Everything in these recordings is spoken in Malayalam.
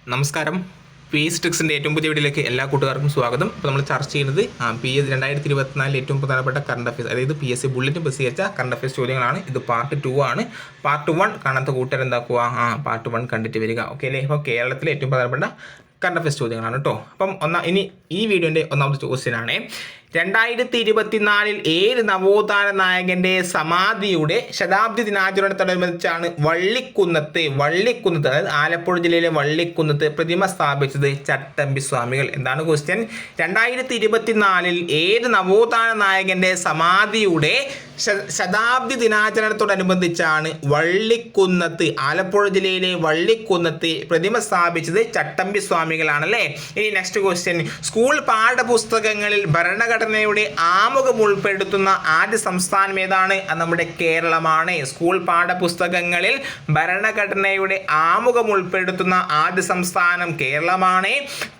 നമസ്കാരം. PH ട്രിക്സിൻ്റെ ഏറ്റവും പുതിയ വീഡിയോയിലേക്ക് എല്ലാ കൂട്ടുകാർക്കും സ്വാഗതം. അപ്പോൾ നമ്മൾ ചർച്ച ചെയ്യുന്നത് PH 2024 ഏറ്റവും പ്രധാനപ്പെട്ട കറണ്ട് അഫയേഴ്സ്, അതായത് PSC ബുള്ളറ്റിൻ പ്രസിദ്ധീകരിച്ച കറണ്ട് അഫയേഴ്സ് ചോദ്യങ്ങളാണ്. ഇത് പാർട്ട് 2 ആണ്. പാർട്ട് 1 കാണാത്ത കൂട്ടുകാർ എന്താക്കുക, പാർട്ട് 1 കണ്ടിട്ട് വരിക. ഓക്കെ അല്ലേ? അപ്പോൾ കേരളത്തിലെ ഏറ്റവും പ്രധാനപ്പെട്ട കറണ്ട് അഫയേഴ്സ് ചോദ്യങ്ങളാണ് കേട്ടോ. അപ്പം ഇനി ഈ വീഡിയോൻ്റെ ഒന്നാമത്തെ ക്വസ്റ്റ്യൻ ആണ്, 2024 ഏത് നവോത്ഥാന നായകന്റെ സമാധിയുടെ ശതാബ്ദി ദിനാചരണത്തോടനുബന്ധിച്ചാണ് വള്ളിക്കുന്നത്ത് അതായത് ആലപ്പുഴ ജില്ലയിലെ വള്ളിക്കുന്നത്ത് പ്രതിമ സ്ഥാപിച്ചത്? ചട്ടമ്പി സ്വാമികൾ. എന്താണ് ക്വസ്റ്റ്യൻ? 2024 ഏത് നവോത്ഥാന നായകന്റെ സമാധിയുടെ ശതാബ്ദി ദിനാചരണത്തോടനുബന്ധിച്ചാണ് വള്ളിക്കുന്നത്ത്, ആലപ്പുഴ ജില്ലയിലെ വള്ളിക്കുന്നത്ത് പ്രതിമ സ്ഥാപിച്ചത്? ചട്ടമ്പി സ്വാമികളാണല്ലേ. ഇനി നെക്സ്റ്റ് ക്വസ്റ്റ്യൻ, സ്കൂൾ പാഠപുസ്തകങ്ങളിൽ ഭരണഘടനയുടെ ആമുഖം ഉൾപ്പെടുത്തുന്ന ആദ്യ സംസ്ഥാനം ഏതാണ്? നമ്മുടെ കേരളമാണ്. സ്കൂൾ പാഠപുസ്തകങ്ങളിൽ ഭരണഘടനയുടെ ആമുഖം ഉൾപ്പെടുത്തുന്ന ആദ്യ സംസ്ഥാനം കേരളമാണ്.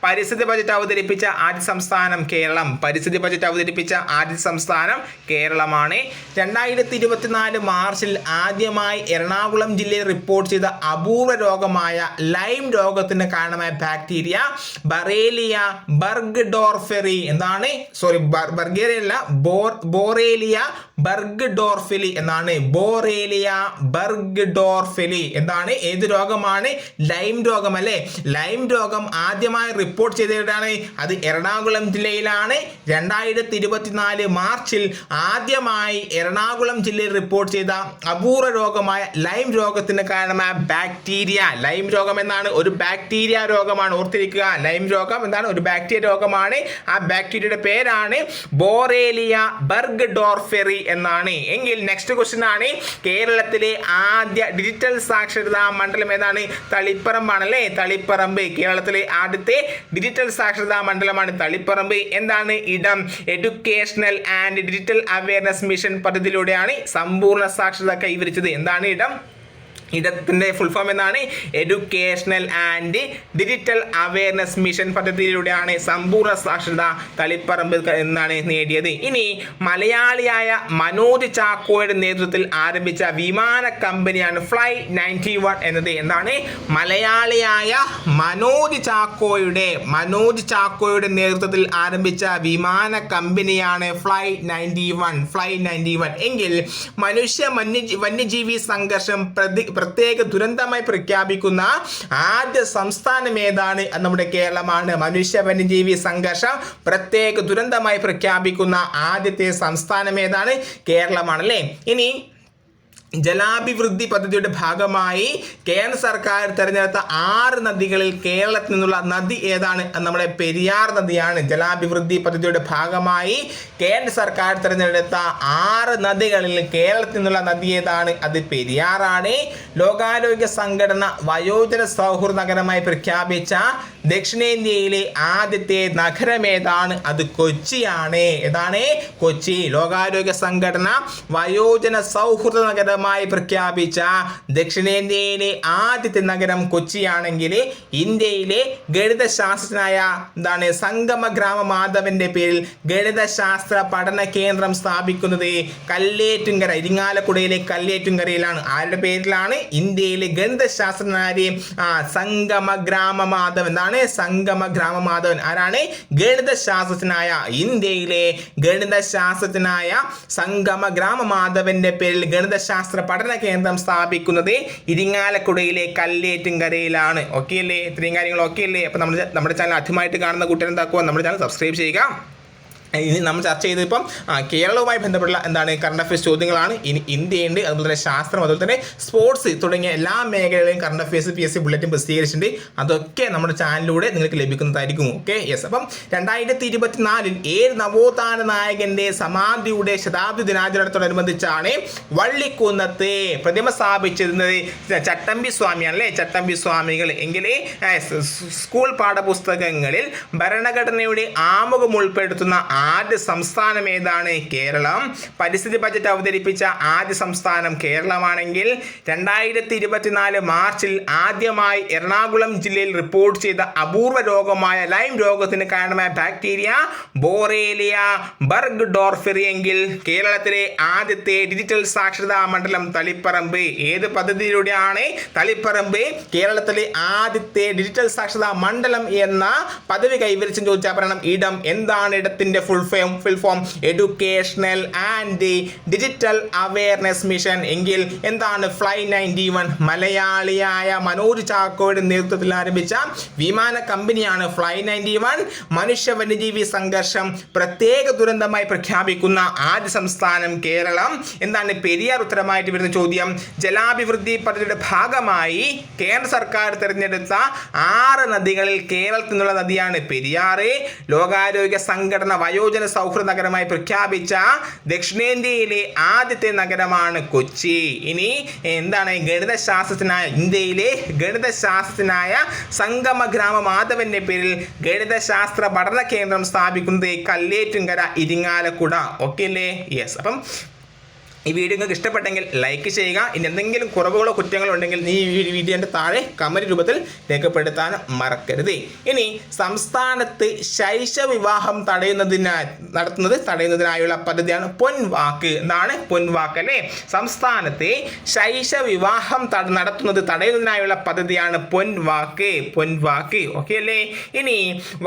പരിസ്ഥിതി ബജറ്റ് അവതരിപ്പിച്ച ആദ്യ സംസ്ഥാനം കേരളമാണ്. 2024 മാർച്ചിൽ ആദ്യമായി എറണാകുളം ജില്ലയിൽ റിപ്പോർട്ട് ചെയ്ത അപൂർവ രോഗമായ ലൈം രോഗത്തിന് കാരണമായ ബാക്ടീരിയ ബറേലിയ ബർഗ്ഡോർഫെറി. എന്താണ്? ബോറേലിയ ബർഗ്ഡോർഫെലി എന്നാണ്. ബോറേലിയ ബർഗ്ഡോർഫെലി എന്താണ്? ഏത് രോഗമാണ്? ലൈം രോഗം അല്ലേ. ലൈം രോഗം ആദ്യമായി റിപ്പോർട്ട് ചെയ്തതാണ് അത് എറണാകുളം ജില്ലയിലാണ്. 2024 മാർച്ചിൽ ആദ്യമായി എറണാകുളം ജില്ലയിൽ റിപ്പോർട്ട് ചെയ്ത അപൂർവ രോഗമായ ലൈം രോഗത്തിന് കാരണമായ ബാക്ടീരിയ. ലൈം രോഗം എന്നാണ് ഒരു ബാക്ടീരിയ രോഗമാണ്, ഓർത്തിരിക്കുക. ലൈം രോഗം എന്താണ്? ഒരു ബാക്ടീരിയ രോഗമാണ്. ആ ബാക്ടീരിയയുടെ പേരാണ് ബോറേലിയ ബർഗ്ഡോർഫെറി എന്നാണ്. എങ്കിൽ നെക്സ്റ്റ് ക്വസ്റ്റ്യൻ ആണ്, കേരളത്തിലെ ആദ്യ ഡിജിറ്റൽ സാക്ഷരതാ മണ്ഡലം ഏതാണ്? തളിപ്പറമ്പാണല്ലേ. തളിപ്പറമ്പ് കേരളത്തിലെ ആദ്യത്തെ ഡിജിറ്റൽ സാക്ഷരതാ മണ്ഡലമാണ് തളിപ്പറമ്പ്. എന്താണ് Edam? Educational and digital awareness mission പദ്ധതിയിലൂടെയാണ് സമ്പൂർണ്ണ സാക്ഷരത കൈവരിച്ചത്. എന്താണ് ഇടം? ഇടത്തിൻ്റെ ഫുൾ ഫോം എന്നാണ് educational and digital awareness mission പദ്ധതിയിലൂടെയാണ് സമ്പൂർണ്ണ സാക്ഷരത തളിപ്പറമ്പ് എന്നാണ് നേടിയത്. ഇനി മലയാളിയായ മനോജ് ചാക്കോയുടെ നേതൃത്വത്തിൽ ആരംഭിച്ച വിമാന കമ്പനിയാണ് ഫ്ലൈ 91 എന്നത്. എന്താണ്? മലയാളിയായ മനോജ് ചാക്കോയുടെ നേതൃത്വത്തിൽ ആരംഭിച്ച വിമാന കമ്പനിയാണ് ഫ്ലൈ 91. എങ്കിൽ മനുഷ്യ വന്യജീവി സംഘർഷം പ്രത്യേക ദുരന്തമായി പ്രഖ്യാപിക്കുന്ന ആദ്യ സംസ്ഥാനം ഏതാണ്? നമ്മുടെ കേരളമാണ്. മനുഷ്യ വന്യജീവി സംഘർഷം പ്രത്യേക ദുരന്തമായി പ്രഖ്യാപിക്കുന്ന ആദ്യത്തെ സംസ്ഥാനം ഏതാണ്? കേരളമാണല്ലേ. ഇനി ജലാഭിവൃദ്ധി പദ്ധതിയുടെ ഭാഗമായി കേന്ദ്ര സർക്കാർ തിരഞ്ഞെടുത്ത 6 നദികളിൽ കേരളത്തിൽ നിന്നുള്ള നദി ഏതാണ്? നമ്മുടെ പെരിയാർ നദിയാണ്. ജലാഭിവൃദ്ധി പദ്ധതിയുടെ ഭാഗമായി കേന്ദ്ര സർക്കാർ തിരഞ്ഞെടുത്ത 6 നദികളിൽ കേരളത്തിൽ നിന്നുള്ള നദി ഏതാണ്? അത് പെരിയാറാണ്. ലോകാരോഗ്യ സംഘടന വയോജന സൗഹൃദ നഗരമായി പ്രഖ്യാപിച്ച ദക്ഷിണേന്ത്യയിലെ ആദ്യത്തെ നഗരം ഏതാണ്? അത് കൊച്ചിയാണ്. ഏതാണ്? കൊച്ചി. ലോകാരോഗ്യ സംഘടന വയോജന സൗഹൃദ നഗരം പ്രഖ്യാപിച്ച ദക്ഷിണേന്ത്യയിലെ ആദ്യത്തെ നഗരം കൊച്ചിയാണെങ്കിൽ ഇന്ത്യയിലെ ഗണിതശാസ്ത്രജ്ഞനായ സംഗമ ഗ്രാമ മാധവന്റെ പേരിൽ ഗണിതശാസ്ത്ര പഠന കേന്ദ്രം സ്ഥാപിക്കുന്നത് കല്ലേറ്റുങ്കര, ഇരിങ്ങാലക്കുടയിലെ കല്ലേറ്റുങ്കരയിലാണ്. ആരുടെ പേരിലാണ്? ഇന്ത്യയിലെ ഗണിതശാസ്ത്രജ്ഞനായ സംഗമ ഗ്രാമ മാധവൻ. എന്താണ്? സംഗമ ഗ്രാമ മാധവൻ ആരാണ്? ഗണിതശാസ്ത്രജ്ഞനായ, ഇന്ത്യയിലെ ഗണിതശാസ്ത്രജ്ഞനായ സംഗമ ഗ്രാമ മാധവന്റെ പേരിൽ ഗണിതശാസ്ത്ര പഠന കേന്ദ്രം സ്ഥാപിക്കുന്നത് ഇരിങ്ങാലക്കുടയിലെ കല്ലേറ്റുങ്കരയിലാണ്. ഓക്കെ അല്ലേ? ഇത്രയും കാര്യങ്ങൾ ഓക്കെ അല്ലേ? അപ്പോൾ നമ്മുടെ ചാനൽ ആദ്യമായിട്ട് കാണുന്ന കൂട്ടുകാർ എന്താക്കുക, നമ്മുടെ ചാനൽ സബ്സ്ക്രൈബ് ചെയ്യുക. ഇനി നമ്മൾ ചർച്ച ചെയ്ത് ഇപ്പം കേരളവുമായി ബന്ധപ്പെട്ടുള്ള കറണ്ട് അഫയേഴ്സ് ചോദ്യങ്ങളാണ്. ഇനി ഇന്ത്യയുണ്ട്, അതുപോലെ തന്നെ ശാസ്ത്രം, അതുപോലെ തന്നെ സ്പോർട്സ് തുടങ്ങിയ എല്ലാ മേഖലകളിലെയും കറണ്ട് അഫയേഴ്സ് PSC ബുള്ളറ്റിൻ പ്രസിദ്ധീകരിച്ചിട്ടുണ്ട്. അതൊക്കെ നമ്മുടെ ചാനലിലൂടെ നിങ്ങൾക്ക് ലഭിക്കുന്നതായിരിക്കും. Okay, yes. അപ്പം 2024 ഏത് നവോത്ഥാന നായകന്റെ സമാധിയുടെ ശതാബ്ദി ദിനാചരണത്തോടനുബന്ധിച്ചാണ് വള്ളിക്കുന്നത്ത് പ്രതിമ സ്ഥാപിച്ചിരുന്നത്? ചട്ടമ്പി സ്വാമിയാണല്ലേ. ചട്ടമ്പി സ്വാമികൾ. എങ്കിൽ സ്കൂൾ പാഠപുസ്തകങ്ങളിൽ ഭരണഘടനയുടെ ആമുഖം ഉൾപ്പെടുത്തുന്ന ആദ്യ സംസ്ഥാനം ഏതാണ്? കേരളം. പരിസ്ഥിതി ബജറ്റ് അവതരിപ്പിച്ച ആദ്യ സംസ്ഥാനം കേരളമാണെങ്കിൽ 2024 മാർച്ചിൽ ആദ്യമായി എറണാകുളം ജില്ലയിൽ റിപ്പോർട്ട് ചെയ്ത അപൂർവ രോഗമായ ലൈം രോഗത്തിന് കാരണമായ ബാക്ടീരിയ ബോറേലിയ ബർഗ്ഡോർഫെറി എങ്കിൽ കേരളത്തിലെ ആദ്യത്തെ ഡിജിറ്റൽ സാക്ഷരതാ മണ്ഡലം തളിപ്പറമ്പ്. ഏത് പദ്ധതിയിലൂടെയാണ് തളിപ്പറമ്പ് കേരളത്തിലെ ആദ്യത്തെ ഡിജിറ്റൽ സാക്ഷരതാ മണ്ഡലം എന്ന പദവി കൈവരിച്ചെന്ന് ചോദിച്ചാൽ പറയണം ഇടം. എന്താണ് ഇടത്തിന്റെ full form? Educational and digital awareness mission. എങ്കിൽ എന്താണ് ഫ്ലൈ 91? മലയാളിയായ മനോജ് ചാക്കോയുടെ നേതൃത്വത്തിൽ ആരംഭിച്ച വിമാന കമ്പനിയാണ് ഫ്ലൈ 91. മനുഷ്യ വന്യജീവി സംഘർഷം പ്രത്യേക ദുരന്തമായി പ്രഖ്യാപിക്കുന്ന ആദ്യ സംസ്ഥാനം കേരളം. എന്താണ് പെരിയാർ? ഉത്തരമായിട്ട് വരുന്ന ചോദ്യം. ജലാഭിവൃദ്ധി പദ്ധതിയുടെ ഭാഗമായി കേന്ദ്ര സർക്കാർ തിരഞ്ഞെടുത്ത 6 നദികളിൽ കേരളത്തിൽ നിന്നുള്ള നദിയാണ് പെരിയാർ. ലോകാരോഗ്യ സംഘടന വയോജന സൗഹൃദ നഗരമായി പ്രഖ്യാപിച്ച ദക്ഷിണേന്ത്യയിലെ ആദ്യത്തെ നഗരമാണ് കൊച്ചി. ഇനി എന്താണ് ഗണിതശാസ്ത്രജ്ഞനായ ഇന്ത്യയിലെ ഗണിതശാസ്ത്രജ്ഞനായ സംഗമ ഗ്രാമ മാധവന്റെ പേരിൽ ഗണിതശാസ്ത്ര പഠന കേന്ദ്രം സ്ഥാപിക്കുന്നത് കല്ലേറ്റുങ്കര ഇരിങ്ങാലക്കുട. ഓക്കെ അല്ലേ? യെസ്. അപ്പം ഈ വീഡിയോ നിങ്ങൾക്ക് ഇഷ്ടപ്പെട്ടെങ്കിൽ ലൈക്ക് ചെയ്യുക. ഇനി എന്തെങ്കിലും കുറവുകളോ കുറ്റങ്ങളോ ഉണ്ടെങ്കിൽ ഈ വീഡിയോൻ്റെ താഴെ കമന്റ് രൂപത്തിൽ രേഖപ്പെടുത്താൻ മറക്കരുത്. ഇനി സംസ്ഥാനത്ത് ശൈശവ വിവാഹം തടയുന്നതിനായുള്ള പദ്ധതിയാണ് പൊൻവാക്ക്. എന്താണ് പൊൻവാക്ക് അല്ലേ? സംസ്ഥാനത്തെ ശൈശവ വിവാഹം തടയുന്നതിനായുള്ള പദ്ധതിയാണ് പൊൻവാക്ക്. ഓക്കെ അല്ലേ? ഇനി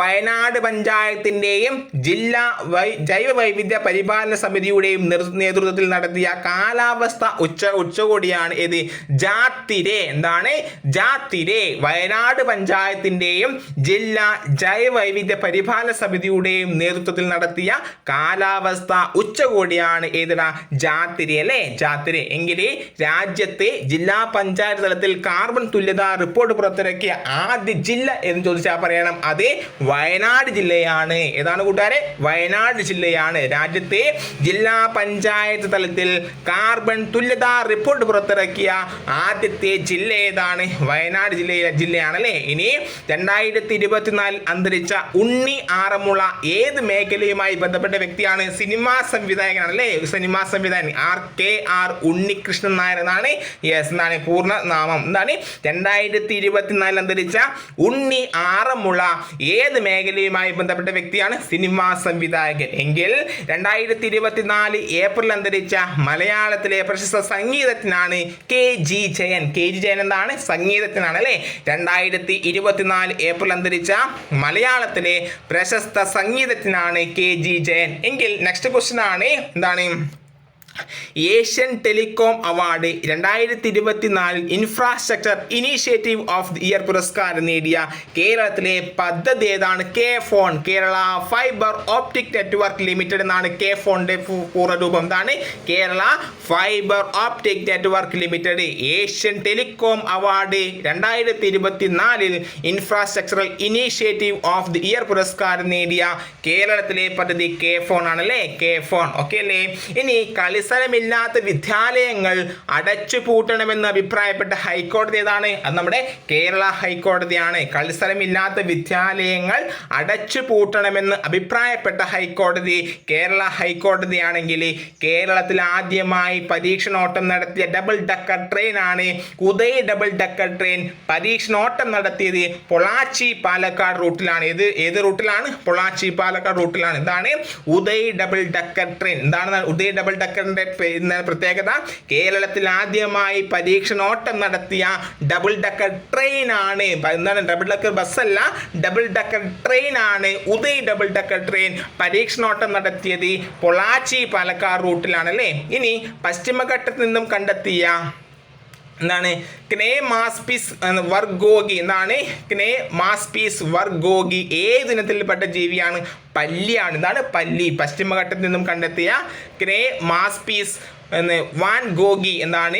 വയനാട് പഞ്ചായത്തിൻ്റെയും ജില്ലാ ജൈവ വൈവിധ്യ പരിപാലന സമിതിയുടെയും നേതൃത്വത്തിൽ നടത്തിയ കാലാവസ്ഥ ഉച്ചകോടിയാണ് ഇത് ജാത്തിരെ. എന്താണ് ജാത്തിരെ? വയനാട് പഞ്ചായത്തിന്റെയും ജില്ലാ ജൈവ വൈവിധ്യ പരിപാലന സമിതിയുടെയും നേതൃത്വത്തിൽ നടത്തിയ കാലാവസ്ഥ ഉച്ചകോടിയാണ് ഏതാ? ജാത്തിരെ അല്ലേ? ജാത്തിരെ. എങ്കിൽ രാജ്യത്തെ ജില്ലാ പഞ്ചായത്ത് തലത്തിൽ കാർബൺ തുല്യതാ റിപ്പോർട്ട് പുറത്തിറക്കിയ ആദ്യ ജില്ല എന്ന് ചോദിച്ചാൽ പറയണം അത് വയനാട് ജില്ലയാണ്. ഏതാണ് കൂട്ടുകാരെ? വയനാട് ജില്ലയാണ് രാജ്യത്തെ ജില്ലാ പഞ്ചായത്ത് തലത്തിൽ കാർബൺ തുല്യതാ റിപ്പോർട്ട് പുറത്തിറക്കിയ ആദ്യത്തെ ജില്ല ഏതാണ്? വയനാട് ജില്ലയാണല്ലേ. ഇനി 2024 അന്തരിച്ച ഉണ്ണി ആറന്മുള ഏത് മേഖലയുമായി ബന്ധപ്പെട്ട വ്യക്തിയാണ്? സിനിമാ സംവിധായകനാണല്ലേ. സിനിമാ സംവിധായകൻ RKR ഉണ്ണികൃഷ്ണൻ നായർ എന്നാണ് എന്താണ് പൂർണ്ണ നാമം. എന്താണ് 2024 അന്തരിച്ച ഉണ്ണി ആറന്മുള ഏത് മേഖലയുമായി ബന്ധപ്പെട്ട വ്യക്തിയാണ്? സിനിമാ സംവിധായകൻ. എങ്കിൽ 2024 ഏപ്രിൽ അന്തരിച്ച മലയാളത്തിലെ പ്രശസ്ത സംഗീതജ്ഞനാണ് KG ജയൻ. KG ജയൻ എന്താണ്? സംഗീതജ്ഞനാണ് അല്ലേ. 2024 ഏപ്രിൽ അന്തരിച്ച മലയാളത്തിലെ പ്രശസ്ത സംഗീതജ്ഞനാണ് KG ജയൻ. എങ്കിൽ നെക്സ്റ്റ് ക്വസ്റ്റ്യൻ ആണ് എന്താണ്? Asian telecom award 2024 infrastructure initiative of the year പുരസ്കാരം നേടിയ കേരളത്തിലെ പദ്ധതി ഏതാണ്? KFON, Kerala fibre optic network limited എന്നാണ് KFONന്റെ പൂർണ്ണരൂപം. എന്താണ്? Kerala fibre optic network limited. Asian telecom award 2024 infrastructural initiative of the year പുരസ്കാരം നേടിയ കേരളത്തിലെ പദ്ധതി KFON ആണല്ലേ. KFON. ഓക്കെ അല്ലേ? ഇനി കളിസ്ഥലമില്ലാത്ത വിദ്യാലയങ്ങൾ അടച്ചുപൂട്ടണമെന്ന് അഭിപ്രായപ്പെട്ട ഹൈക്കോടതി ഏതാണ്? അത് നമ്മുടെ കേരള ഹൈക്കോടതിയാണ്. കളിസ്ഥലമില്ലാത്ത വിദ്യാലയങ്ങൾ അടച്ചുപൂട്ടണമെന്ന് അഭിപ്രായപ്പെട്ട ഹൈക്കോടതി കേരള ഹൈക്കോടതിയാണെങ്കിൽ കേരളത്തിൽ ആദ്യമായി പരീക്ഷണോട്ടം നടത്തിയ ഡബിൾ ഡക്കർ ട്രെയിൻ ആണ് ഉദയ് ഡബിൾ ഡക്കർ ട്രെയിൻ. പരീക്ഷണോട്ടം നടത്തിയത് പൊള്ളാച്ചി പാലക്കാട് റൂട്ടിലാണ്. ഏത് റൂട്ടിലാണ്? പൊള്ളാച്ചി പാലക്കാട് റൂട്ടിലാണ്. എന്താണ് ഉദയ് ഡബിൾ ഡക്കർ ട്രെയിൻ? എന്താണ് ഉദയ് ഡബിൾ ഡക്കറിന്റെ പ്രത്യേകത? കേരളത്തിൽ ആദ്യമായി പരീക്ഷണോട്ടം നടത്തിയ ഡബിൾ ഡക്കർ ട്രെയിൻ ആണ്. എന്താണ്? ഡബിൾ ഡക്കർ ബസ്സല്ല, ഡബിൾ ഡക്കർ ട്രെയിൻ ആണ്. ഉദയ് ഡബിൾ ഡക്കർ ട്രെയിൻ പരീക്ഷണോട്ടം നടത്തിയത് പൊള്ളാച്ചി പാലക്കാട് റൂട്ടിലാണ് അല്ലേ. ഇനി പശ്ചിമഘട്ടത്തിൽ നിന്നും കണ്ടെത്തിയ എന്താണ് ക്നേമാസ്പിസ് വർഗോഗി. എന്താണ് ക്നേമാസ്പിസ് വർഗോഗി ഏത് ഇനത്തിൽപ്പെട്ട ജീവിയാണ്? പല്ലിയാണ്. എന്താണ്? പല്ലി. പശ്ചിമഘട്ടത്തിൽ നിന്നും കണ്ടെത്തിയ ക്നേമാസ്പിസ് വാൻ ഗോഗി എന്താണ്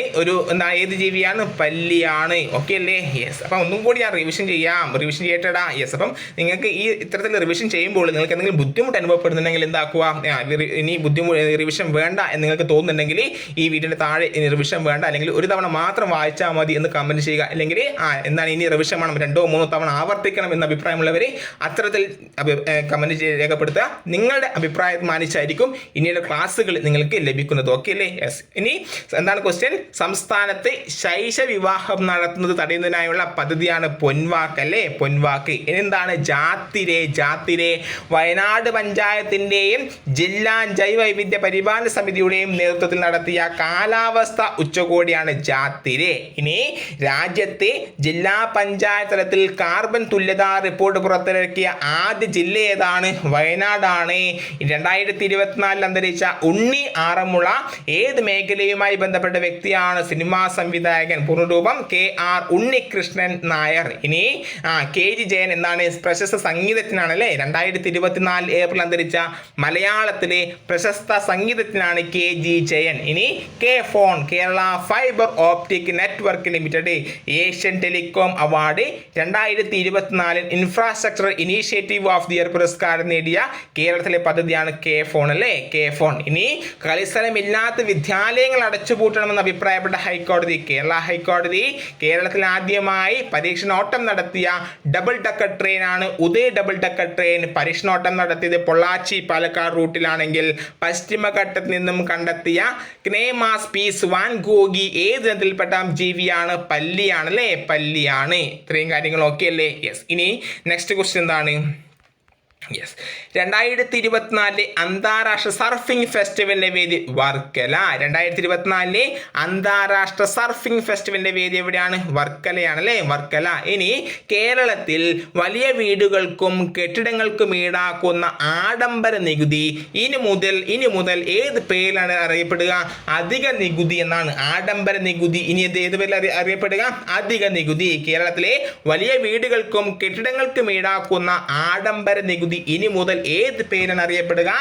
ഏത് ജീവിയാണ്? പല്ലിയാണ്. ഓക്കെ അല്ലേ? യെസ്. അപ്പം ഒന്നും കൂടി ഞാൻ റിവിഷൻ ചെയ്യട്ടെടാ. യെസ്. അപ്പം നിങ്ങൾക്ക് ഈ ഇത്തരത്തിൽ റിവിഷൻ ചെയ്യുമ്പോൾ നിങ്ങൾക്ക് എന്തെങ്കിലും ബുദ്ധിമുട്ട് അനുഭവപ്പെടുന്നുണ്ടെങ്കിൽ എന്താക്കുക, ഇനി റിവിഷൻ വേണ്ട എന്ന് നിങ്ങൾക്ക് തോന്നുന്നുണ്ടെങ്കിൽ ഈ വീഡിയോയുടെ താഴെ ഇനി റിവിഷൻ വേണ്ട, അല്ലെങ്കിൽ ഒരു തവണ മാത്രം വായിച്ചാൽ മതി എന്ന് കമന്റ് ചെയ്യുക. അല്ലെങ്കിൽ എന്താണ് ഇനി റിവിഷൻ വേണം 2 or 3 തവണ ആവർത്തിക്കണം എന്ന അഭിപ്രായമുള്ളവർ അത്തരത്തിൽ കമന്റ് രേഖപ്പെടുത്തുക. നിങ്ങളുടെ അഭിപ്രായം മാനിച്ചായിരിക്കും ഇനിയുള്ള ക്ലാസ്സുകൾ നിങ്ങൾക്ക് ലഭിക്കുന്നത്. ഓക്കെ അല്ലേ? യെസ്. ഇനി എന്താണ് ക്വസ്റ്റ്യൻ? സംസ്ഥാനത്ത് ശൈശ വിവാഹം നടത്തുന്നത് തടയുന്നതിനായുള്ള പദ്ധതിയാണ് പൊൻവാക്ക് അല്ലേ? പൊൻവാക്ക്. ഇനി എന്താണ്? ജാത്തിരെ. വയനാട് പഞ്ചായത്തിന്റെയും ജില്ലാ ജൈവവൈവിധ്യ പരിപാലന സമിതിയുടെയും നേതൃത്വത്തിൽ നടത്തിയ കാലാവസ്ഥ ഉച്ചകോടിയാണ് ജാത്തിരെ. ഇനി രാജ്യത്തെ ജില്ലാ പഞ്ചായത്ത് തലത്തിൽ കാർബൺ തുല്യതാ റിപ്പോർട്ട് പുറത്തിറക്കിയ ആദ്യ ജില്ല ഏതാണ്? വയനാടാണ്. 2024 അന്തരിച്ച ഉണ്ണി ആറന്മുള ഏത് മേഖലയുമായി ബന്ധപ്പെട്ട വ്യക്തിയാണ്? സിനിമാ സംവിധായകൻ. പൂർണ്ണരൂപം KR ഉണ്ണികൃഷ്ണൻ നായർ. ഇനി KG ജയൻ എന്താണ്? പ്രശസ്ത സംഗീതജ്ഞനാണ് അല്ലേ? 2024 ഏപ്രിൽ അന്തരിച്ച മലയാളത്തിലെ പ്രശസ്ത സംഗീതജ്ഞനാണ് KG ജയൻ. ഇനി K-Phone Kerala fibre optic network limited Asian telecom award 2024 infrastructure initiative of the year പുരസ്കാരം നേടിയ കേരളത്തിലെ പദ്ധതിയാണ് K-Phone അല്ലേ? K-Phone. ഇനി കളിസ്ഥലമില്ലാത്ത വിദ്യാലയങ്ങൾ അടച്ചുപൂട്ടണമെന്ന് അഭിപ്രായപ്പെട്ട ഹൈക്കോടതി. കേരള ഹൈക്കോടതി കേരളത്തിൽ ആദ്യമായി പരീക്ഷണോട്ടം നടത്തിയ ഡബിൾ ഡക്കർ ട്രെയിനാണ് ഉദയ് ഡബിൾ ഡക്കർ ട്രെയിൻ. പരീക്ഷണോട്ടം നടത്തിയത് പൊള്ളാച്ചി പാലക്കാട് റൂട്ടിലാണെങ്കിൽ പശ്ചിമഘട്ടത്തിൽ നിന്നും കണ്ടെത്തിയ ക്നേമാസ് പീസ് വാൻ ഗോഗി ഏത് ഇനത്തിൽപ്പെട്ട ജീവിയാണ്? പല്ലിയാണ് അല്ലേ? പല്ലിയാണ്. ഇത്രയും കാര്യങ്ങൾ ഓക്കെ അല്ലേ? യെസ്. ഇനി നെക്സ്റ്റ് ക്വസ്റ്റ്യൻ എന്താണ്? യെസ്. 2024 അന്താരാഷ്ട്ര സർഫിംഗ് ഫെസ്റ്റിവലിന്റെ വേദി വർക്കല. 2024 അന്താരാഷ്ട്ര സർഫിംഗ് ഫെസ്റ്റിവലിന്റെ വേദി എവിടെയാണ്? വർക്കലയാണ് അല്ലേ? വർക്കല. ഇനി കേരളത്തിൽ വലിയ വീടുകൾക്കും കെട്ടിടങ്ങൾക്കും ഈടാക്കുന്ന ആഡംബര നികുതി ഇനി മുതൽ ഏത് പേരിലാണ് അറിയപ്പെടുക? അധിക നികുതി എന്നാണ്. ആഡംബര നികുതി ഇനി ഏത് പേരിൽ അറിയപ്പെടുക? അധിക നികുതി. കേരളത്തിലെ വലിയ വീടുകൾക്കും കെട്ടിടങ്ങൾക്കും ഈടാക്കുന്ന ആഡംബര നികുതി ഇനി മുതൽ ഏത് പേരാണ് അറിയപ്പെടുക?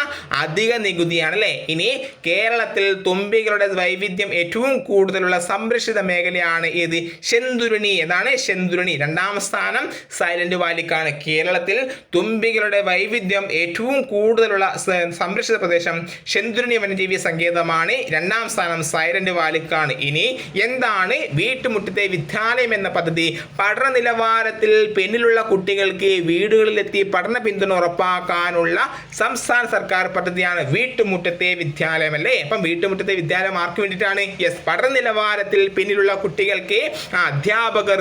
അധിക നികുതിയാണ് അല്ലേ? ഇനി കേരളത്തിൽ തുമ്പികളുടെ വൈവിധ്യം ഏറ്റവും കൂടുതലുള്ള സംരക്ഷിത മേഖലയാണ് ഏത്? ശെന്തുരുണി. ഏതാണ്? ശെന്തുരുണി. 2ാം സ്ഥാനം സൈലന്റ് വാലിക്കാണ്. കേരളത്തിൽ തുമ്പികളുടെ വൈവിധ്യം ഏറ്റവും കൂടുതലുള്ള സംരക്ഷിത പ്രദേശം ശെന്തുരുണി വന്യജീവി സങ്കേതമാണ്. 2ാം സ്ഥാനം സൈലന്റ് വാലിക്കാണ്. ഇനി എന്താണ് വീട്ടുമുറ്റത്തെ വിദ്യാലയം എന്ന പദ്ധതി? പഠന നിലവാരത്തിൽ പിന്നിലുള്ള കുട്ടികൾക്ക് വീടുകളിലെത്തി പഠന പിന്തുണ ഉറപ്പാക്കാനുള്ള സംസ്ഥാന സർക്കാർ പദ്ധതിയാണ് വീട്ടുമുറ്റത്തെ വിദ്യാലയം അല്ലേ? അപ്പം വീട്ടുമുറ്റത്തെ വിദ്യാലയം ആർക്ക് വേണ്ടിയിട്ടാണ്? യെസ്. പഠന നിലവാരത്തിൽ പിന്നിലുള്ള കുട്ടികൾക്ക് അധ്യാപകർ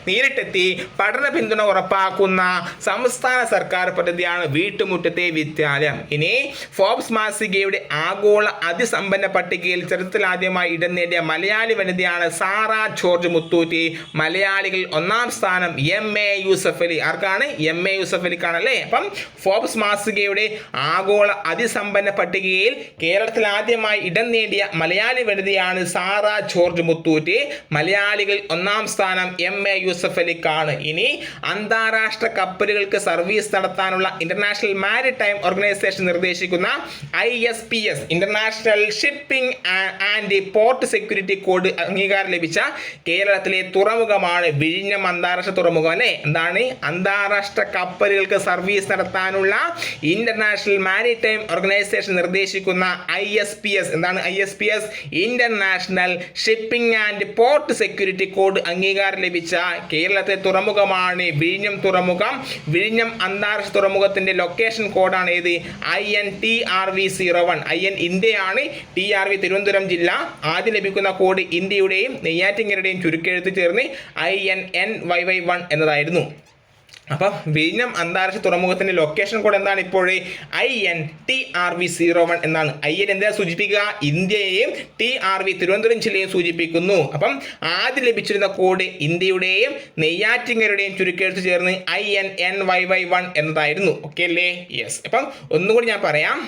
നേരിട്ടെത്തി പഠന പിന്തുണ ഉറപ്പാക്കുന്ന സംസ്ഥാന സർക്കാർ പദ്ധതിയാണ് വീട്ടുമുറ്റത്തെ വിദ്യാലയം. ഇനി ഫോബ്സ് മാസികയുടെ ആഗോള അതിസമ്പന്ന പട്ടികയിൽ ചരിത്രത്തിലാദ്യമായി ഇടം നേടിയ മലയാളി വനിതയാണ് സാറ ജോർജ് മുത്തൂറ്റ്. മലയാളികൾ 1ാം സ്ഥാനം MA യൂസഫ് അലി. ആർക്കാണ്? MA യൂസഫ് അലിക്കാണ് അല്ലേ? അപ്പം ഫോബ്സ് മാസികയുടെ ആഗോള അതിസമ്പന്ന പട്ടികയിൽ കേരളത്തിൽ ആദ്യമായി ഇടം നേടിയ മലയാളി വനിതയാണ് സാറ ജോർജ് മുത്തൂറ്റ്. മലയാളികൾ 1ാം സ്ഥാനം MA യൂസഫ് അലിക്കാണ്. ഇനി അന്താരാഷ്ട്ര കപ്പലുകൾക്ക് സർവീസ് നടത്താനുള്ള ഇന്റർനാഷണൽ മാരിടൈം ഓർഗനൈസേഷൻ നിർദ്ദേശിക്കുന്ന ISPS international shipping and port security code അംഗീകാരം ലഭിച്ച കേരളത്തിലെ തുറമുഖമാണ് വിഴിഞ്ഞം അന്താരാഷ്ട്ര തുറമുഖം അല്ലേ? എന്താണ്? അന്താരാഷ്ട്ര കപ്പലുകൾക്ക് സർവീസ് നടത്താനുള്ള ഇന്റർനാഷണൽ മാരിടൈം ഓർഗനൈസേഷൻ നിർദ്ദേശിക്കുന്ന ISPS. എന്താണ് ISPS? International shipping and port security code അംഗീകാരം ലഭിച്ച കേരളത്തിലെ തുറമുഖമാണ് വിഴിഞ്ഞം തുറമുഖം. വിഴിഞ്ഞം അന്താരാഷ്ട്ര തുറമുഖത്തിന്റെ ലൊക്കേഷൻ കോഡാണ് ഏത്? INTRV01. IN ഇന്ത്യയാണ്, TRV തിരുവനന്തപുരം ജില്ല. ആദ്യം ലഭിക്കുന്ന കോഡ് ഇന്ത്യയുടെയും നെയ്യാറ്റിൻകരയുടെയും ചുരുക്കെഴുത്ത് ചേർന്ന് INNYY1 എന്നതായിരുന്നു. അപ്പം വിഴിഞ്ഞം അന്താരാഷ്ട്ര തുറമുഖത്തിന്റെ ലൊക്കേഷൻ കോഡ് എന്താണ്? ഇപ്പോഴേ INTRV01 എന്നാണ്. IN എന്താ സൂചിപ്പിക്കുക? ഇന്ത്യയെയും TRV തിരുവനന്തപുരം ജില്ലയെയും സൂചിപ്പിക്കുന്നു. അപ്പം ആദ്യം ലഭിച്ചിരുന്ന കോഡ് ഇന്ത്യയുടെയും നെയ്യാറ്റിൻകരയുടെയും ചുരുക്കെഴുത്ത് ചേർന്ന് INNYY1 എന്നതായിരുന്നു. ഓക്കെ അല്ലേ? യെസ്. അപ്പം ഒന്നുകൂടി ഞാൻ പറയാം.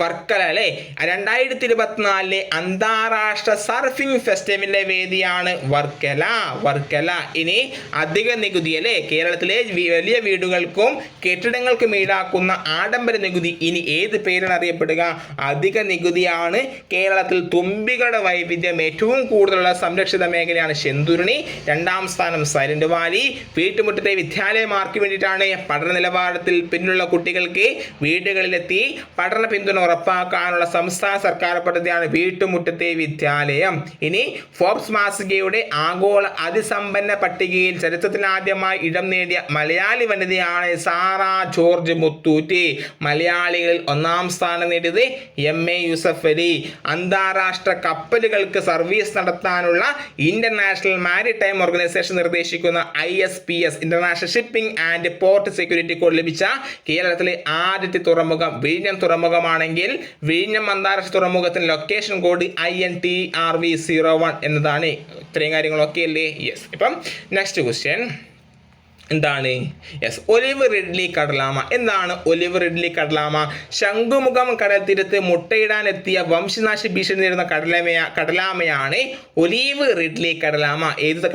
വർക്കല അല്ലേ. 2024 അന്താരാഷ്ട്ര സർഫിംഗ് ഫെസ്റ്റിവലിന്റെ വേദിയാണ് വർക്കല. ഇനി അധിക നികുതി അല്ലേ, കേരളത്തിലെ വലിയ വീടുകൾക്കും കെട്ടിടങ്ങൾക്കും ഈടാക്കുന്ന ആഡംബര നികുതി ഇനി ഏത് പേരാണ് അറിയപ്പെടുക? അധിക നികുതിയാണ്. കേരളത്തിൽ തുമ്പികളുടെ വൈവിധ്യം ഏറ്റവും കൂടുതലുള്ള സംരക്ഷിത മേഖലയാണ് ശെന്തുരുണി. 2ാം സ്ഥാനം സൈലന്റ് വാലി. വീട്ടുമുറ്റത്തെ വിദ്യാലയമാർക്ക് വേണ്ടിയിട്ടാണ് പഠന നിലവാരത്തിൽ പിന്നിലുള്ള കുട്ടികൾക്ക് വീടുകളിലെത്തി പഠന പിന്തുണ ഉറപ്പാക്കാനുള്ള സംസ്ഥാന സർക്കാർ പദ്ധതിയാണ് വീട്ടുമുറ്റത്തെ വിദ്യാലയം. ഇനി ഫോർബ്സ് മാസികയുടെ ആഗോള അതിസമ്പന്ന പട്ടികയിൽ ചരിത്രത്തിലാദ്യമായി ഇടം നേടിയ മലയാളി വനിതയാണ് സാറ ജോർജ് മുത്തൂറ്റ്. മലയാളികളിൽ 1ാം സ്ഥാനം നേടിയത് MA യൂസഫ് അലി. അന്താരാഷ്ട്ര കപ്പലുകൾക്ക് സർവീസ് നടത്താനുള്ള ഇന്റർനാഷണൽ മാരിടൈം ഓർഗനൈസേഷൻ നിർദ്ദേശിക്കുന്ന ISPS international shipping and port security code ലഭിച്ച കേരളത്തിലെ ആദ്യത്തെ തുറമുഖം വിഴിഞ്ഞം തുറമുഖമാണെങ്കിൽ വിഴിഞ്ഞം അന്താരാഷ്ട്ര തുറമുഖത്തിന് ലൊക്കേഷൻ കോഡ് INTRV01 എന്നതാണ്. ഇത്രയും കാര്യങ്ങളൊക്കെ അല്ലേ? യെസ്. ഇപ്പം നെക്സ്റ്റ് ക്വസ്റ്റ്യൻ എന്താണ്? യെസ്, ഒലിവ് റിഡ്ലി കടലാമ. എന്താണ് ഒലിവ് റിഡ്ലി കടലാമ? ശംഖുമുഖം കടൽ തീരത്ത് മുട്ടയിടാൻ എത്തിയ വംശനാശ ഭീഷണി നേരിടുന്ന കടലാമയാണ് ഒലിവ് റിഡ്ലി കടലാമ. ഏത്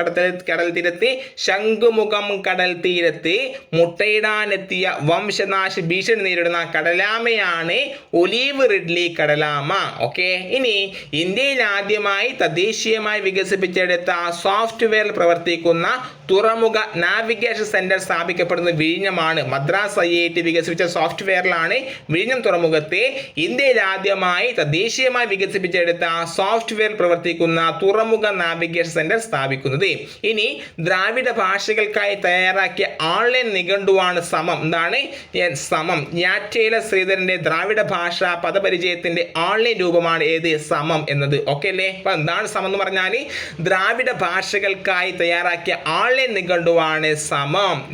കടൽ തീരത്ത്? ശംഖുമുഖം കടൽ തീരത്ത് മുട്ടയിടാൻ എത്തിയ വംശനാശ ഭീഷണി നേരിടുന്ന കടലാമയാണ് ഒലിവ് റിഡ്ലി കടലാമ. ഓക്കെ. ഇനി ഇന്ത്യയിൽ ആദ്യമായി തദ്ദേശീയമായി വികസിപ്പിച്ചെടുത്ത സോഫ്റ്റ്വെയർ പ്രവർത്തിക്കുന്ന തുറമുഖ നാവിഗേഷൻ സെന്റർ സ്ഥാപിക്കപ്പെടുന്നത് വിഴിഞ്ഞമാണ്. മദ്രാസ് IIT വികസിപ്പിച്ച സോഫ്റ്റ്വെയറിലാണ് വിഴിഞ്ഞം തുറമുഖത്തെ ഇന്ത്യയിൽ ആദ്യമായി തദ്ദേശീയമായി വികസിപ്പിച്ചെടുത്ത സോഫ്റ്റ്വെയർ പ്രവർത്തിക്കുന്ന തുറമുഖ നാവിഗേഷൻ സെന്റർ സ്ഥാപിക്കുന്നത്. ഇനി ദ്രാവിഡ ഭാഷകൾക്കായി തയ്യാറാക്കിയ ഓൺലൈൻ നിഘണ്ടുവാണ് സമം. എന്താണ് സമം? ഞാറ്റേല ശ്രീധരന്റെ ദ്രാവിഡ ഭാഷ പദപരിചയത്തിന്റെ ഓൺലൈൻ രൂപമാണ് ഏത്? സമം എന്നത്. ഓക്കെ അല്ലേ? അപ്പൊ എന്താണ് സമം എന്ന് പറഞ്ഞാൽ ദ്രാവിഡ ഭാഷകൾക്കായി തയ്യാറാക്കിയ ഓൺലൈൻ നിഘണ്ടുവാണ് സമം.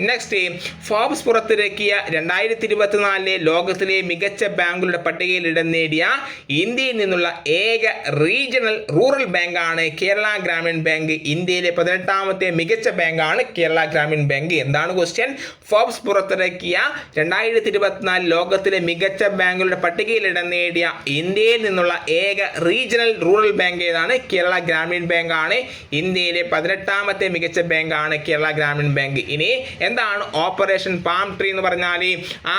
നെക്സ്റ്റ്, ഫോർബ്സ് പുറത്തിറക്കിയ 2024 ലോകത്തിലെ മികച്ച ബാങ്കുകളുടെ പട്ടികയിൽ ഇടം നേടിയ ഇന്ത്യയിൽ നിന്നുള്ള ഏക റീജിയണൽ റൂറൽ ബാങ്കാണ് കേരള ഗ്രാമീൺ ബാങ്ക്. ഇന്ത്യയിലെ 18ാമത്തെ മികച്ച ബാങ്കാണ് കേരള ഗ്രാമീൺ ബാങ്ക്. എന്താണ് ക്വസ്റ്റ്യൻ? ഫോർബ്സ് പുറത്തിറക്കിയ 2024 ലോകത്തിലെ മികച്ച ബാങ്കുകളുടെ പട്ടികയിൽ ഇടം നേടിയ ഇന്ത്യയിൽ നിന്നുള്ള ഏക റീജിയണൽ റൂറൽ ബാങ്ക് ഏതാണ്? കേരള ഗ്രാമീൺ ബാങ്ക് ആണ്. ഇന്ത്യയിലെ 18ാമത്തെ മികച്ച ബാങ്കാണ് കേരള ഗ്രാമീൺ ബാങ്ക്. ഇനി എന്താണ് ഓപ്പറേഷൻ പാം ട്രീ എന്ന് പറഞ്ഞാൽ?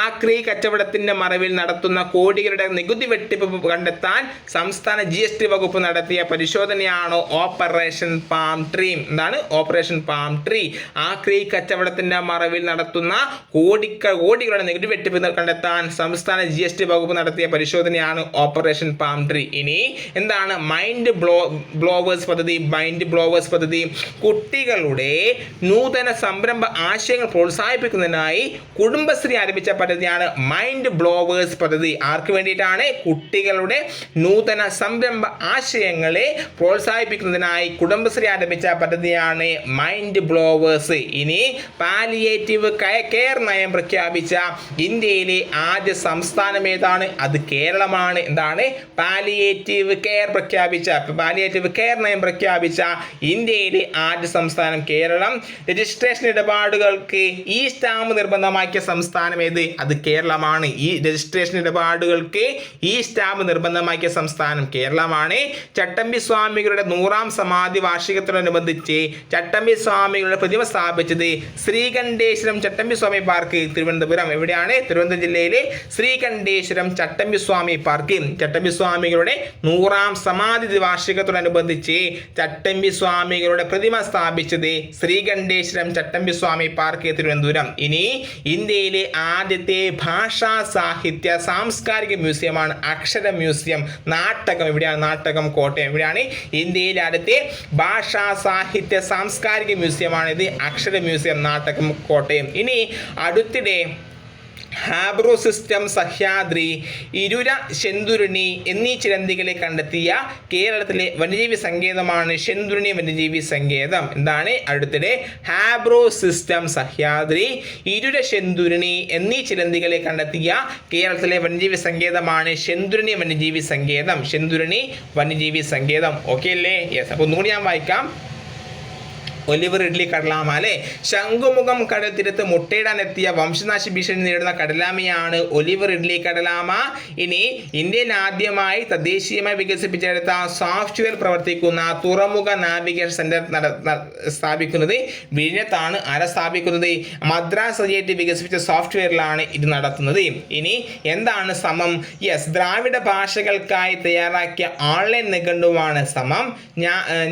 ആക്രി കച്ചവടത്തിന്റെ മറവിൽ നടത്തുന്ന കോടികളുടെ നികുതി വെട്ടിപ്പ് കണ്ടെത്താൻ സംസ്ഥാന GST വകുപ്പ് നടത്തിയ പരിശോധനയാണ് ഓപ്പറേഷൻ പാം ട്രീ. എന്താണ് ഓപ്പറേഷൻ പാം ട്രീ? ആക്രി കച്ചവടത്തിന്റെ മറവിൽ നടത്തുന്ന കോടികളുടെ നികുതി വെട്ടിപ്പ് കണ്ടെത്താൻ സംസ്ഥാന GST വകുപ്പ് നടത്തിയ പരിശോധനയാണ് ഓപ്പറേഷൻ പാം ട്രീ. ഇനി എന്താണ് മൈൻഡ് ബ്ലോവേഴ്സ് പദ്ധതി? മൈൻഡ് ബ്ലോവേഴ്സ് പദ്ധതി കുട്ടികളുടെ നൂതന സംരംഭ ആശയങ്ങൾ പ്രോത്സാഹിപ്പിക്കുന്നതിനായി കുടുംബശ്രീ ആരംഭിച്ച പദ്ധതിയാണ് മൈൻഡ് ബ്ലോവേഴ്സ് പദ്ധതി. ആർക്ക് വേണ്ടിയിട്ടാണ്? കുട്ടികളുടെ നൂതന സംരംഭ ആശയങ്ങളെ പ്രോത്സാഹിപ്പിക്കുന്നതിനായി കുടുംബശ്രീ ആരംഭിച്ച പദ്ധതിയാണ് മൈൻഡ് ബ്ലോവേഴ്സ്. ഇനി പാലിയേറ്റീവ് കെയർ നയം പ്രഖ്യാപിച്ച ഇന്ത്യയിലെ ആദ്യ സംസ്ഥാനം ഏതാണ്? അത് കേരളമാണ്. എന്താണ്? പാലിയേറ്റീവ് കെയർ നയം പ്രഖ്യാപിച്ച ഇന്ത്യയിലെ ആദ്യ സംസ്ഥാനം കേരളം. രജിസ്ട്രേഷൻ ഇടപാടുകൾക്ക് ഈ സ്റ്റാമ്പ് നിർബന്ധമാക്കിയ സംസ്ഥാനം ഏത്? അത് കേരളമാണ്. ഈ രജിസ്ട്രേഷൻ ഇടപാടുകൾക്ക് ഈ സ്റ്റാമ്പ് നിർബന്ധമാക്കിയ സംസ്ഥാനം കേരളമാണ്. ചട്ടമ്പി സ്വാമികളുടെ 100ാം സമാധി വാർഷികത്തോടനുബന്ധിച്ച് ചട്ടമ്പി സ്വാമികളുടെ പ്രതിമ സ്ഥാപിച്ചത് ശ്രീകണ്ഠേശ്വരം ചട്ടമ്പി സ്വാമി പാർക്ക്, തിരുവനന്തപുരം. എവിടെയാണ്? തിരുവനന്തപുരം ജില്ലയിലെ ശ്രീകണ്ഠേശ്വരം ചട്ടമ്പി സ്വാമി പാർക്ക്. ചട്ടമ്പി സ്വാമികളുടെ 100ാം സമാധി വാർഷികത്തോടനുബന്ധിച്ച് ചട്ടമ്പി സ്വാമികളുടെ പ്രതിമ സ്ഥാപിച്ചത് ശ്രീകണ്ഠേശ്വരം ചട്ടമ്പി സ്വാമി പാർക്ക്, തിരുവനന്തപുരം. ഇനി ഇന്ത്യയിലെ ആദ്യത്തെ ഭാഷാ സാഹിത്യ സാംസ്കാരിക മ്യൂസിയമാണ് അക്ഷര മ്യൂസിയം. നാട്ടകം എവിടെയാണ്? നാട്ടകം, കോട്ടയം. എവിടെയാണ്? ഇന്ത്യയിലെ ആദ്യത്തെ ഭാഷാ സാഹിത്യ സാംസ്കാരിക മ്യൂസിയമാണിത്. അക്ഷര മ്യൂസിയം, നാട്ടകം, കോട്ടയം. ഇനി അടുത്തിടെ ഹാബ്രോ സിസ്റ്റം, സഹ്യാദ്രി, ഇരുര, ശെന്തുരുണി എന്നീ ചിലന്തികളെ കണ്ടെത്തിയ കേരളത്തിലെ വന്യജീവി സങ്കേതമാണ് ശെന്തുരുണി വന്യജീവി സങ്കേതം. എന്താണ്? അടുത്തിടെ ഹാബ്രോ സിസ്റ്റം, സഹ്യാദ്രി, ഇരുര, ശെന്തുരുണി എന്നീ ചിലന്തികളെ കണ്ടെത്തിയ കേരളത്തിലെ വന്യജീവി സങ്കേതമാണ് ശെന്തുരുണി വന്യജീവി സങ്കേതം. ശെന്തുരുണി വന്യജീവി സങ്കേതം. ഓക്കെ അല്ലേ? യെസ്. അപ്പോൾ ഒന്നുകൂടി ഞാൻ വായിക്കാം. ഒലിവർ റിഡ്ലി കടലാമ അല്ലെ. ശംഖുമുഖം കടൽ തീരത്ത് മുട്ടയിടാൻ എത്തിയ വംശനാശ ഭീഷണി നേരിടുന്ന കടലാമയാണ് ഒലിവർ റിഡ്ലി കടലാമ. ഇനി ഇന്ത്യയിൽ ആദ്യമായി തദ്ദേശീയമായി വികസിപ്പിച്ചെടുത്ത സോഫ്റ്റ്വെയർ പ്രവർത്തിക്കുന്ന തുറമുഖ നാവിഗേഷൻ സെന്റർ സ്ഥാപിക്കുന്നത് വിഴിഞ്ഞത്താണ്. സ്ഥാപിക്കുന്നത് മദ്രാസ് ഐഐടി വികസിപ്പിച്ച സോഫ്റ്റ്വെയറിലാണ് ഇത് നടത്തുന്നത്. ഇനി എന്താണ് സമം? യെസ്, ദ്രാവിഡ ഭാഷകൾക്കായി തയ്യാറാക്കിയ ഓൺലൈൻ നിഘണ്ടുവാണ് സമം.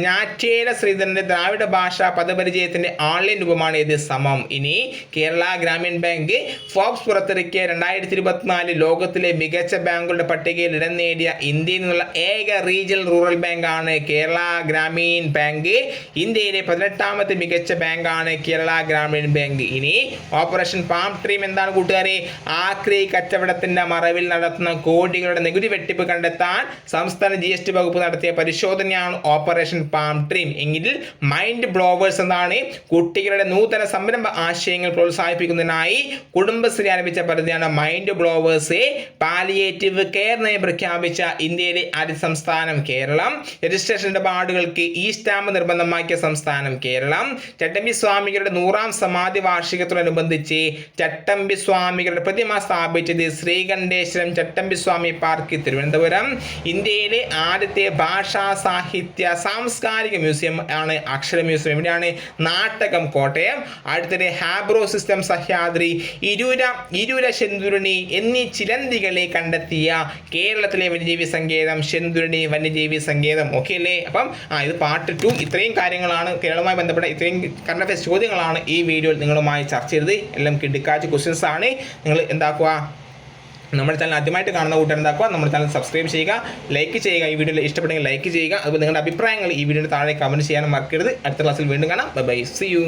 ഞാറ്റേര ശ്രീധരന്റെ ദ്രാവിഡ ഭാഷ പദപരിചയത്തിന്റെ ഓൺലൈൻ രൂപമാണ് ഇത് സമം. ഇനി കേരള ഗ്രാമീൺ ബാങ്ക് ഫോബ്സ് പുറത്തിറക്കിയ 2024 ലോകത്തിലെ മികച്ച ബാങ്കുകളുടെ പട്ടികയിൽ ഇടം നേടിയ ഇന്ത്യയിൽ നിന്നുള്ള ഏക റീജിയണൽ റൂറൽ ബാങ്കാണ് കേരള ഗ്രാമീൺ ബാങ്ക്. ഇന്ത്യയിലെ 18ാമത്തെ മികച്ച ബാങ്കാണ് കേരള ഗ്രാമീൺ ബാങ്ക്. ഇനി ഓപ്പറേഷൻ പാം ട്രീം എന്താണ് കൂട്ടുകാരെ? ആക്രി കച്ചവടത്തിന്റെ മറവിൽ നടത്തുന്ന കോടികളുടെ നികുതി വെട്ടിപ്പ് കണ്ടെത്താൻ സംസ്ഥാന GST വകുപ്പ് നടത്തിയ പരിശോധനയാണ് ഓപ്പറേഷൻ പാം ട്രീം. എങ്കിൽ മൈൻഡ് ബ്ലോവേഴ്സ് എന്നാണ് കുട്ടികളുടെ നൂതന സംരംഭ ആശയങ്ങൾ പ്രോത്സാഹിപ്പിക്കുന്നതിനായി കുടുംബശ്രീ ആരംഭിച്ച പദ്ധതിയാണ് മൈൻഡ് ബ്ലോവേഴ്സ്. പാലിയേറ്റീവ് കെയർ നയം പ്രഖ്യാപിച്ച ഇന്ത്യയിലെ ആദ്യ സംസ്ഥാനം കേരളം. രജിസ്ട്രേഷൻ ഇടപാടുകൾക്ക് ഈ സ്റ്റാമ്പ് നിർബന്ധമാക്കിയ സംസ്ഥാനം കേരളം. ചട്ടമ്പി സ്വാമികളുടെ 100ാം സമാധി വാർഷികത്തോടനുബന്ധിച്ച് ചട്ടമ്പി സ്വാമികളുടെ പ്രതിമ സ്ഥാപിച്ചത് ശ്രീകണ്ഠേശ്വരം ചട്ടമ്പി സ്വാമി പാർക്ക് തിരുവനന്തപുരം. ഇന്ത്യയിലെ ആദ്യത്തെ ഭാഷാ സാഹിത്യ സാംസ്കാരിക മ്യൂസിയം ആണ് അക്ഷര മ്യൂസിയം. എവിടെയാണ്? നാട്ടകം കോട്ടയം. അടുത്തത് ഹാബ്രോ സിസ്റ്റം സഹ്യാദ്രി, ഇരുര ശെന്തുരുണി എന്നീ ചിലന്തികളെ കണ്ടെത്തിയ കേരളത്തിലെ വന്യജീവി സങ്കേതം ശെന്തുരുണി വന്യജീവി സങ്കേതം. ഓക്കെ അല്ലേ? അപ്പം ഇത് പാർട്ട് 2. ഇത്രയും കാര്യങ്ങളാണ് കേരളവുമായി ബന്ധപ്പെട്ട ഇത്രയും കറണ്ട് അഫയേഴ്സ് ചോദ്യങ്ങളാണ് ഈ വീഡിയോയിൽ നിങ്ങളുമായി ചർച്ച ചെയ്തത്. എല്ലാം കിടക്കാച്ച ക്വസ്റ്റ്യൻസ് ആണ്. നിങ്ങൾ എന്താക്കുക, നമ്മുടെ ചാനൽ ആദ്യമായിട്ട് കാണുന്ന കൂട്ടുകാർ എന്താക്കുക, നമ്മുടെ ചാനൽ സബ്സ്ക്രൈബ് ചെയ്യുക, ലൈക്ക് ചെയ്യുക. ഈ വീഡിയോയിൽ ഇഷ്ടപ്പെട്ടെങ്കിൽ ലൈക്ക് ചെയ്യുക. അതുപോലെ നിങ്ങളുടെ അഭിപ്രായങ്ങൾ ഈ വീഡിയോയുടെ താഴെ കമൻറ്റ് ചെയ്യാനും മറക്കരുത്. അടുത്ത ക്ലാസ്സിൽ വീണ്ടും കാണാം. Bye bye, see U.